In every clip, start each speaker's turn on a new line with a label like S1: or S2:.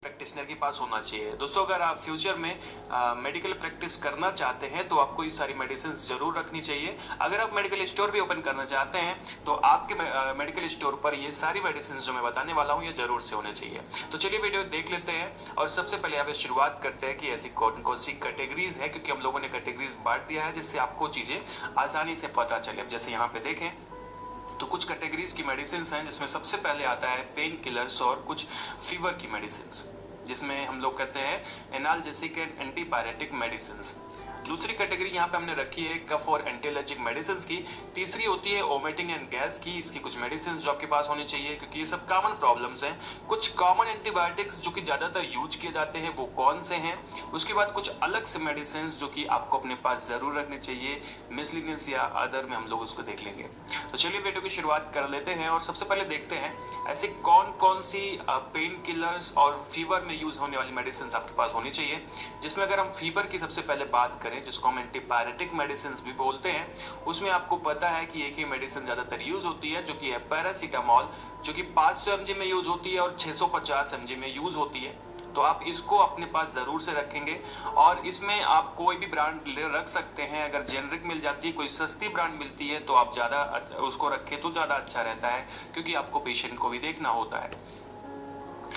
S1: Practitioner के पास होना चाहिए। दोस्तों अगर आप फ्यूचर में मेडिकल प्रैक्टिस करना चाहते हैं तो आपको ये सारी मेडिसिन जरूर रखनी चाहिए। अगर आप मेडिकल स्टोर भी ओपन करना चाहते हैं तो आपके मेडिकल स्टोर पर ये सारी मेडिसिन जो मैं बताने वाला हूँ ये जरूर से होने चाहिए। तो चलिए वीडियो देख लेते हैं और सबसे पहले आप शुरुआत करते हैं कि ऐसी कौन कौन सी कैटेगरीज है, क्योंकि हम लोगों ने कैटेगरीज बांट दिया है जिससे आपको चीजें आसानी से पता चले। जैसे यहाँ पे देखें तो कुछ कैटेगरीज की मेडिसिन हैं जिसमें सबसे पहले आता है पेन किलर्स और कुछ फीवर की मेडिसिन, जिसमें हम लोग कहते हैं एनाल्जेसिक एंड एंटीपायरेटिक मेडिसिन। दूसरी कैटेगरी यहाँ पे हमने रखी है कफ और एंटीएलर्जिक मेडिसिन की। तीसरी होती है वोमिटिंग एंड गैस की, इसकी कुछ मेडिसिन जो आपके पास होनी चाहिए क्योंकि ये सब कॉमन प्रॉब्लम्स हैं। कुछ कॉमन एंटीबायोटिक्स जो कि ज्यादातर यूज किए जाते हैं वो कौन से हैं। उसके बाद कुछ अलग से मेडिसिन जो कि आपको अपने पास जरूर रखने चाहिए, मिसलिनियस या अदर में हम लोग उसको देख लेंगे। तो चलिए वीडियो की शुरुआत कर लेते हैं और सबसे पहले देखते हैं ऐसे कौन कौन सी पेन किलर्स और फीवर में यूज होने वाली मेडिसिन आपके पास होनी चाहिए। जिसमें अगर हम फीवर की सबसे पहले बात करें, जिसको हम एंटीपायरेटिक मेडिसिन भी बोलते हैं, उसमें आपको पता है कि एक ही मेडिसिन ज्यादातर यूज होती है जो कि है पैरासीटामोल, जो कि 500 mg में यूज होती है और 650 mg में यूज होती है। तो आप इसको अपने पास जरूर से रखेंगे और इसमें आप कोई भी ब्रांड रख सकते हैं। अगर जेनरिक मिल जाती है, कोई सस्ती ब्रांड मिलती है तो आप ज्यादा उसको रखें तो ज्यादा अच्छा रहता है, क्योंकि आपको पेशेंट को भी देखना होता है।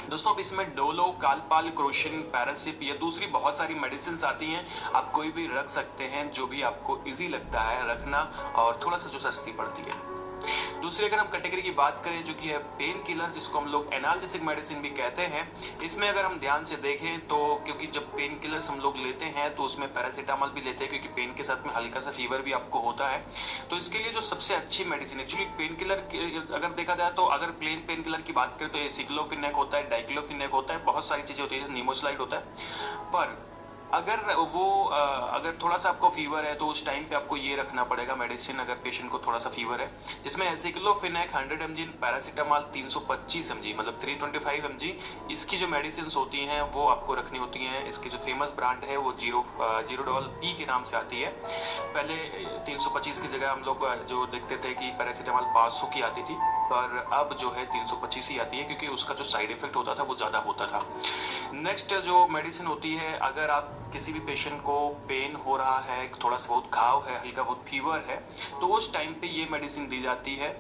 S1: दोस्तों अब इसमें डोलो, कालपाल, क्रोशिन, पैरासिप, ये दूसरी बहुत सारी मेडिसिन आती हैं। आप कोई भी रख सकते हैं जो भी आपको इजी लगता है रखना और थोड़ा सा जो सस्ती पड़ती है। दूसरी अगर हम कैटेगरी की बात करें जो कि है पेन किलर, जिसको हम लोग एनाल्जेसिक मेडिसिन भी कहते हैं, इसमें अगर हम ध्यान से देखें तो क्योंकि जब पेन किलर्स हम लोग लेते हैं तो उसमें पैरासीटामोल भी लेते हैं क्योंकि पेन के साथ में हल्का सा फीवर भी आपको होता है। तो इसके लिए जो सबसे अच्छी मेडिसिन एक्चुअली पेन किलर अगर देखा जाए तो अगर प्लेन पेन किलर की बात करें तो ये सिक्लोफिनेक होता है, डाइक्लोफिनेक होता है, बहुत सारी चीजें होती है, निमोसलाइड होता है। पर अगर अगर थोड़ा सा आपको फीवर है तो उस टाइम पे आपको ये रखना पड़ेगा मेडिसिन, अगर पेशेंट को थोड़ा सा फीवर है, जिसमें एसिक्लोफिनेक 100 mg, पैरासीटामोल 325 mg मतलब 325 mg, इसकी जो मेडिसिन होती हैं वो आपको रखनी होती हैं। इसकी जो फेमस ब्रांड है वो जीरोडॉल-P के नाम से आती है। पहले 325 की जगह हम लोग जो देखते थे कि पैरासीटामोल 500 की आती थी, पर अब जो है 325 ही आती है क्योंकि उसका जो साइड इफेक्ट होता था वो ज़्यादा होता था। नेक्स्ट जो मेडिसिन होती है, अगर आप किसी भी पेशेंट को पेन हो रहा है, थोड़ा सा बहुत घाव है, हल्का बहुत फीवर है, तो उस टाइम पे ये मेडिसिन दी जाती है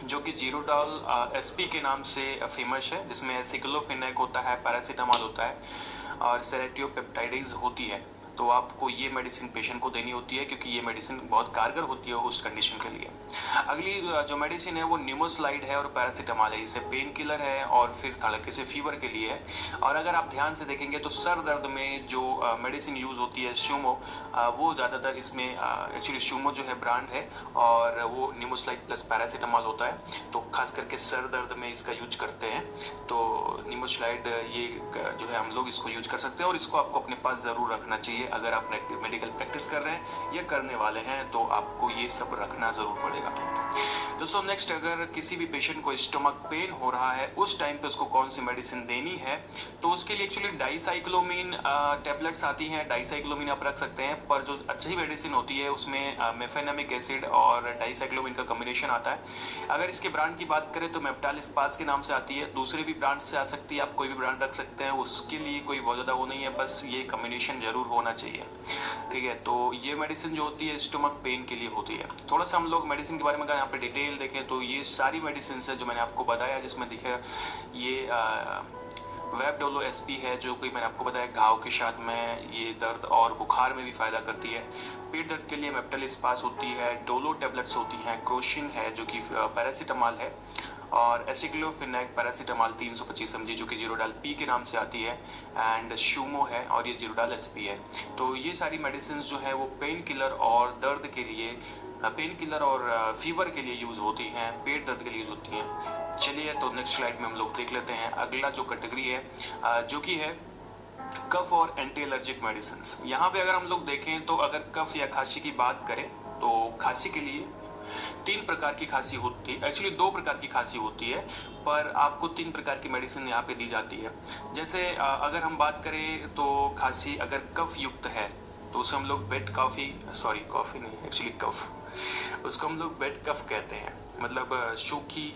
S1: जो कि जीरोडॉल SP के नाम से फेमस है, जिसमें सिक्लोफिनेक होता है, पैरासीटामोल होता है और सेरेटियोपेप्टाइडेज होती है। तो आपको ये मेडिसिन पेशेंट को देनी होती है क्योंकि ये मेडिसिन बहुत कारगर होती है उस कंडीशन के लिए। अगली जो मेडिसिन है वो निमोसलाइड है और पैरासीटामोल है, इसे पेन किलर है और फिर हल्के से फीवर के लिए है। और अगर आप ध्यान से देखेंगे तो सर दर्द में जो मेडिसिन यूज होती है शूमो, वो ज़्यादातर इसमें एक्चुअली शूमो जो है ब्रांड है और वो निमोसलाइड प्लस पैरासीटामोल होता है, तो खास करके सर दर्द में इसका यूज करते हैं। तो निमोसलाइड ये जो है हम लोग इसको यूज कर सकते हैं और इसको आपको अपने पास ज़रूर रखना चाहिए। अगर आप मेडिकल प्रैक्टिस कर रहे हैं या करने वाले हैं तो आपको ये सब रखना जरूर पड़ेगा। दोस्तों नेक्स्ट, अगर किसी भी पेशेंट को स्टमक पेन हो रहा है उस टाइम पे उसको कौन सी मेडिसिन देनी है, तो उसके लिए एक्चुअली डाइसाइक्लोमिन टेबलेट्स आती हैं, डाइसाइक्लोमिन आप रख सकते हैं। पर जो अच्छी मेडिसिन होती है उसमें मेफेनामिक एसिड और डाइसाइक्लोमिन का कॉम्बिनेशन आता है। अगर इसके ब्रांड की बात करें तो मेप्टाल स्पास के नाम से आती है, दूसरे भी ब्रांड से आ सकती है, आप कोई भी ब्रांड रख सकते हैं, उसके लिए कोई बहुत ज़्यादा वो नहीं है, बस ये कॉम्बिनेशन जरूर होना चाहिए। ठीक है, तो ये मेडिसिन जो होती है स्टमक पेन के लिए होती है। थोड़ा सा हम लोग मेडिसिन के बारे में अगर यहाँ पे डिटेल देखें तो ये सारी मेडिसिन है जो मैंने आपको बताया, जिसमें दिखे ये वेबडोलो SP है जो कि मैंने आपको बताया घाव के साथ में ये दर्द और बुखार में भी फायदा करती है। पेट दर्द के लिए मेप्टाल स्पास होती है, डोलो टेबलेट्स होती हैं, क्रोशिन है जो कि पैरासीटामोल है और एसिक्लोफिनेक पैरासीटामोल 325 mg जो कि जीरोडॉल-P के नाम से आती है, एंड शूमो है और ये जीरोडॉल-SP है। तो ये सारी मेडिसिन जो है वो पेन किलर और दर्द के लिए, पेन किलर और फीवर के लिए यूज होती हैं, पेट दर्द के लिए यूज होती हैं। चलिए तो नेक्स्ट स्लाइड में हम लोग देख लेते हैं अगला जो कैटेगरी है जो कि है कफ और एंटी एलर्जिक मेडिसिन। यहाँ पे अगर हम लोग देखें तो अगर कफ या खांसी की बात करें तो खांसी के लिए 3 प्रकार की खांसी होती है, एक्चुअली 2 प्रकार की खांसी होती है, पर आपको 3 प्रकार की मेडिसिन यहाँ पे दी जाती है। जैसे अगर हम बात करें तो खांसी अगर कफ युक्त है तो उसे हम लोग बेड कॉफी नहीं एक्चुअली कफ, उसको हम लोग बेड कफ कहते हैं, मतलब सूखी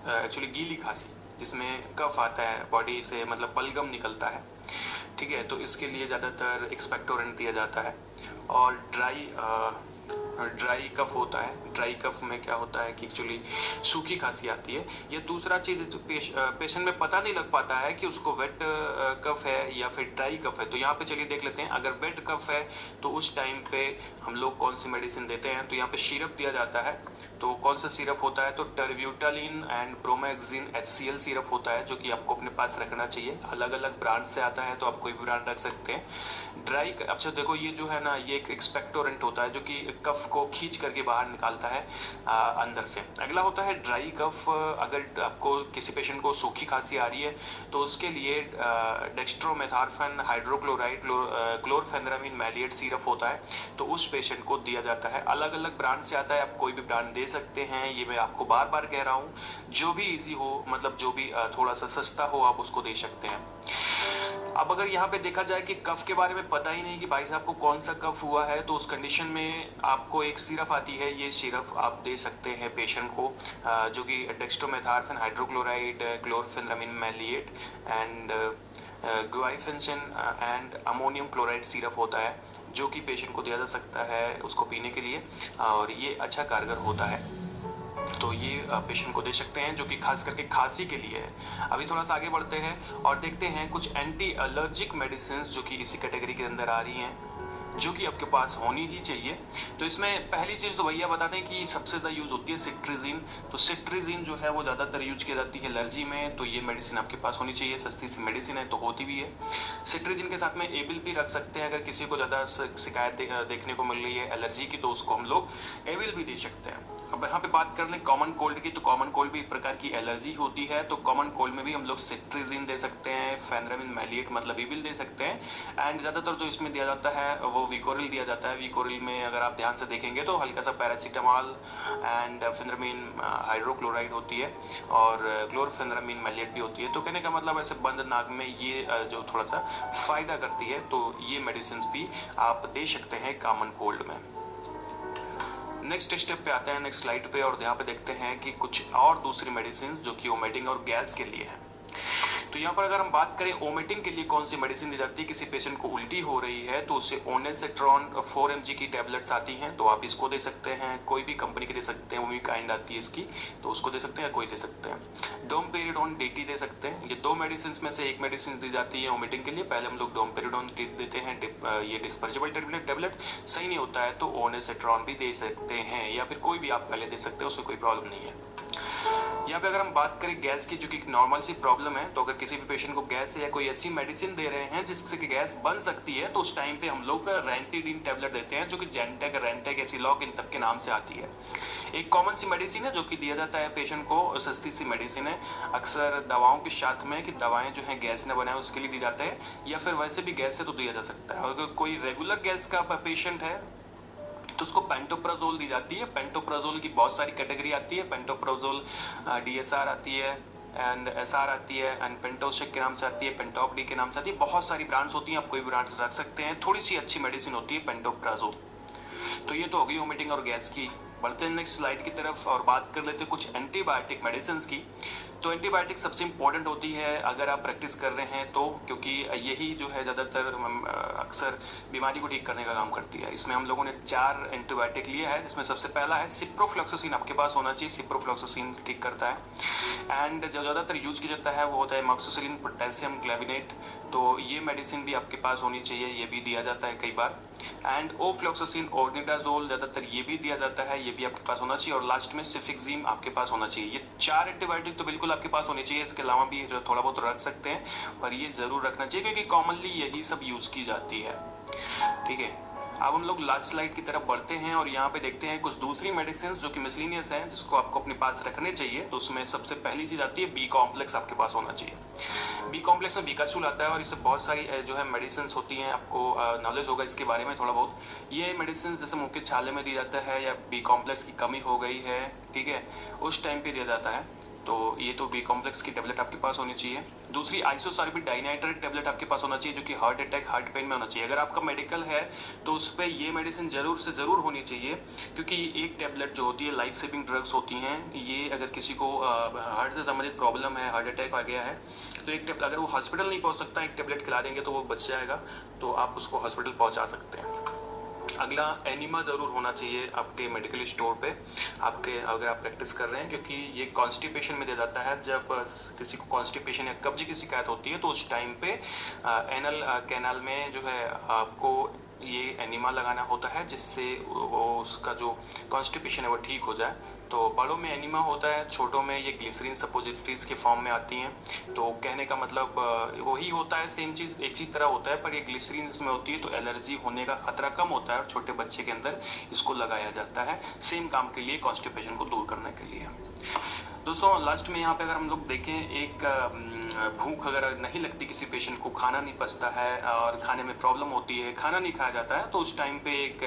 S1: एक्चुअली गीली खांसी। जिसमें कफ आता है बॉडी से, मतलब बलगम निकलता है, ठीक है, तो इसके लिए ज़्यादातर एक्सपेक्टोरेंट दिया जाता है। और ड्राई कफ होता है, ड्राई कफ में क्या होता है कि एक्चुअली सूखी खांसी आती है। ये दूसरा चीज़ जो पेशेंट में पता नहीं लग पाता है कि उसको वेट कफ है या फिर ड्राई कफ है। तो यहाँ पे चलिए देख लेते हैं, अगर वेट कफ है तो उस टाइम पे हम लोग कौन सी मेडिसिन देते हैं। तो यहाँ पे सिरप दिया जाता है। तो कौन सा सिरप होता है, तो टर्ब्यूटालिन एंड ब्रोमैक्सिन HCl सिरप होता है, जो कि आपको अपने पास रखना चाहिए। अलग अलग ब्रांड से आता है, तो आप कोई भी ब्रांड रख सकते हैं। ड्राई, अच्छा देखो ये जो है ना, ये एक एक्सपेक्टोरेंट होता है जो कि कफ को खींच करके बाहर निकालता है अंदर से। अगला होता है ड्राई कफ। अगर आपको किसी पेशेंट को सूखी खांसी आ रही है तो उसके लिए डेक्स्ट्रोमेथार्फन हाइड्रोक्लोराइड क्लोरफेनरामिन मैलिएट सिरप होता है, तो उस पेशेंट को दिया जाता है। अलग अलग ब्रांड से आता है, आप कोई भी ब्रांड दे सकते हैं। ये मैं आपको बार बार कह रहा हूँ, जो भी इजी हो, मतलब जो भी थोड़ा सा सस्ता हो, आप उसको दे सकते हैं। अब अगर यहाँ पे देखा जाए कि कफ के बारे में पता ही नहीं कि भाई साहब को कौन सा कफ हुआ है, तो उस कंडीशन में आपको एक सिरप आती है, ये सिरप आप दे सकते हैं पेशेंट को, जो कि dextromethorphan hydrochloride chlorpheniramine maleate and guaifenesin and ammonium chloride syrup होता है, जो कि पेशेंट को दिया जा सकता है उसको पीने के लिए, और ये अच्छा कारगर होता है। तो ये पेशेंट को दे सकते हैं, जो कि खास करके खांसी के लिए है। अभी थोड़ा सा आगे बढ़ते हैं और देखते हैं कुछ एंटी एलर्जिक मेडिसिन जो कि इसी कैटेगरी के अंदर आ रही हैं, जो कि आपके पास होनी ही चाहिए। तो इसमें पहली चीज़ तो भैया बता दें कि सबसे ज़्यादा यूज़ होती है सिट्रिजिन। तो सिट्रिजिन जो है वो ज़्यादातर यूज की जाती है एलर्जी में, तो ये मेडिसिन आपके पास होनी चाहिए। सस्ती सी मेडिसिन है तो होती भी है। सिट्रिजिन के साथ में एविल भी रख सकते हैं। अगर किसी को ज़्यादा शिकायत देखने को मिल रही है एलर्जी की, तो उसको हम लोग एविल भी दे सकते हैं। अब यहाँ पे बात कर लें कॉमन कोल्ड की, तो कॉमन कोल्ड भी एक प्रकार की एलर्जी होती है, तो कॉमन कोल्ड में भी हम लोग सिट्रिजिन दे सकते हैं, फेनरामिन मैलिएट मतलब एविल दे सकते हैं। एंड ज़्यादातर जो इसमें दिया जाता है वो विकोरिल दिया जाता है। विकोरिल में अगर आप ध्यान से देखेंगे तो हल्का सा पैरासीटामॉल एंड फेनरामिन हाइड्रोक्लोराइड होती है, और क्लोरफेनरामिन मैलिएट भी होती है। तो कहने का मतलब ऐसे बंद नाक में ये जो थोड़ा सा फायदा करती है, तो ये मेडिसिन भी आप दे सकते हैं कॉमन कोल्ड में। नेक्स्ट स्टेप पे आते हैं, नेक्स्ट स्लाइड पे, और यहाँ पे देखते हैं कि कुछ और दूसरी मेडिसिन जो कि वोमिटिंग और गैस के लिए है। तो यहाँ पर अगर हम बात करें वोमिटिंग के लिए कौन सी मेडिसिन दी जाती है, किसी पेशेंट को उल्टी हो रही है तो उससे ओनेसेट्रॉन 4 mg की टैबलेट्स आती हैं, तो आप इसको दे सकते हैं। कोई भी कंपनी की दे सकते हैं, वो भी काइंड आती है इसकी, तो उसको दे सकते हैं, कोई दे सकते हैं। डोमपेरिडोन DT दे सकते हैं। ये दो मेडिसिन में से एक मेडिसिन दी जाती है वोमिटिंग के लिए। पहले हम लोग डोमपेरिडोन देते हैं, ये डिस्पर्जेबल टैबलेट सही नहीं होता है तो ओनेसेट्रॉन भी दे सकते हैं, या फिर कोई भी आप पहले दे सकते हैं, उसमें कोई प्रॉब्लम नहीं है। यहाँ पे अगर हम बात करें गैस की, जो कि नॉर्मल सी प्रॉब्लम है, तो अगर किसी भी पेशेंट को गैस है या कोई ऐसी मेडिसिन दे रहे हैं जिससे कि गैस बन सकती है, तो उस टाइम पे हम लोग रेंटिडीन टैबलेट देते हैं, जो कि जेंटेक, रेंटेक, एसिलॉक इन सब के नाम से आती है। एक कॉमन सी मेडिसिन है जो कि दिया जाता है पेशेंट को, सस्ती सी मेडिसिन है, अक्सर दवाओं के साथ में, कि दवाएं जो है गैस न बनाए उसके लिए दी जाता है, या फिर वैसे भी गैस है तो दिया जा सकता है। और अगर कोई रेगुलर गैस का पेशेंट है तो उसको पेंटोप्राजोल दी जाती है। पेंटोप्राजोल की बहुत सारी कैटेगरी आती है। पेंटोप्राजोल DSR आती है एंड SR आती है एंड पेंटोसिक के नाम से आती है, पेंटॉक डी के नाम से आती है। बहुत सारी ब्रांड्स होती हैं, आप कोई ब्रांड रख सकते हैं। थोड़ी सी अच्छी मेडिसिन होती है पेंटोप्राजोल। तो ये तो हो गई वोमिटिंग और गैस की। बढ़ते हैं नेक्स्ट स्लाइड की तरफ और बात कर लेते हैं कुछ एंटीबायोटिक मेडिसिन की। तो एंटीबायोटिक सबसे इंपॉर्टेंट होती है अगर आप प्रैक्टिस कर रहे हैं तो, क्योंकि यही जो है ज़्यादातर अक्सर बीमारी को ठीक करने का काम करती है। इसमें हम लोगों ने 4 एंटीबायोटिक लिए है, जिसमें सबसे पहला है सिप्रोफ्लॉक्सासिन। आपके पास होना चाहिए, सिप्रोफ्लॉक्सासिन ठीक करता है। एंड जो ज़्यादातर यूज किया जाता है वो होता है एमॉक्सिसिलिन पोटेशियम क्लेविनेट, तो ये मेडिसिन भी आपके पास होनी चाहिए, ये भी दिया जाता है कई बार। एंड ओफ्लॉक्सासिन ऑर्निडाजोल, ज़्यादातर ये भी दिया जाता है, ये भी आपके पास होना चाहिए। और लास्ट में सिफिक्जिम आपके पास होना चाहिए। ये 4 एंटीबायोटिक तो बिल्कुल आपके पास होनी चाहिए। इसके अलावा भी थोड़ा बहुत रख सकते हैं, पर ये जरूर रखना चाहिए क्योंकि कॉमनली यही सब यूज की जाती है। ठीक है, अब हम लोग लास्ट स्लाइड की तरफ बढ़ते हैं और यहाँ पे देखते हैं कुछ दूसरी मेडिसिन जो कि मिसलिनियस हैं, जिसको आपको अपने पास रखने चाहिए। तो उसमें सबसे पहली चीज आती है बी कॉम्प्लेक्स, आपके पास होना चाहिए। बी कॉम्प्लेक्स में बीकासूल आता है और इससे बहुत सारी जो है मेडिसिन होती हैं, आपको नॉलेज होगा इसके बारे में थोड़ा बहुत। ये मेडिसिन जैसे मुंह के छाले में दी जाता है, या बी कॉम्प्लेक्स की कमी हो गई है, ठीक है, उस टाइम पे दिया जाता है। तो ये तो बी कॉम्प्लेक्स की टेबलेट आपके पास होनी चाहिए। दूसरी आइसोसॉर्बिट डाइनाइट्रेट टेबलेट आपके पास होना चाहिए, जो कि हार्ट अटैक, हार्ट पेन में होना चाहिए। अगर आपका मेडिकल है तो उस पर ये मेडिसिन जरूर से जरूर होनी चाहिए, क्योंकि एक टेबलेट जो होती है लाइफ सेविंग ड्रग्स होती हैं। ये अगर किसी को हार्ट से संबंधित प्रॉब्लम है, हार्ट अटैक आ गया है, तो एक टेबलेट, अगर वो हॉस्पिटल नहीं पहुंच सकता, एक टेबलेट खिला देंगे तो वो बच जाएगा, तो आप उसको हॉस्पिटल पहुंचा सकते हैं। अगला एनिमा जरूर होना चाहिए आपके मेडिकल स्टोर पे, आपके अगर आप प्रैक्टिस कर रहे हैं, क्योंकि ये कॉन्स्टिपेशन में दे जाता है। जब किसी को कॉन्स्टिपेशन या कब्ज की शिकायत होती है तो उस टाइम पे एनल कैनाल में जो है आपको ये एनिमा लगाना होता है, जिससे वो उसका जो कॉन्स्टिपेशन है वो ठीक हो जाए। तो बड़ों में एनिमा होता है, छोटों में ये ग्लिसरीन सपोजिटरीज के फॉर्म में आती हैं। तो कहने का मतलब वही होता है, सेम चीज़ एक चीज़ तरह होता है, पर ये ग्लिसरीन इसमें होती है तो एलर्जी होने का खतरा कम होता है, और छोटे बच्चे के अंदर इसको लगाया जाता है सेम काम के लिए, कॉन्स्टिपेशन को दूर करने के लिए। दोस्तों लास्ट में यहाँ पे अगर हम लोग देखें, एक भूख अगर नहीं लगती किसी पेशेंट को, खाना नहीं पचता है और खाने में प्रॉब्लम होती है, खाना नहीं खाया जाता है, तो उस टाइम पे एक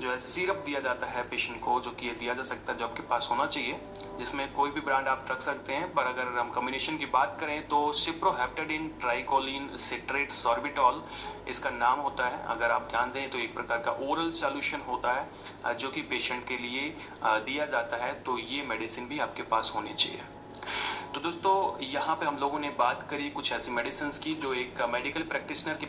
S1: जो है सिरप दिया जाता है पेशेंट को, जो कि ये दिया जा सकता है, जो आपके पास होना चाहिए, जिसमें कोई भी ब्रांड आप रख सकते हैं। पर अगर हम कॉम्बिनेशन की बात करें तो सिप्रोहेप्टेडिन ट्राइकोलिन सिट्रेट सॉर्बिटॉल इसका नाम होता है। अगर आप ध्यान दें तो एक प्रकार का ओरल सॉल्यूशन होता है, जो कि पेशेंट के लिए दिया जाता है। तो ये मेडिसिन भी आपके पास होनी चाहिए। तो दोस्तों यहाँ पे हम लोगों ने बात करी कुछ ऐसी मेडिसिन की जो एक मेडिकल प्रैक्टिशनर की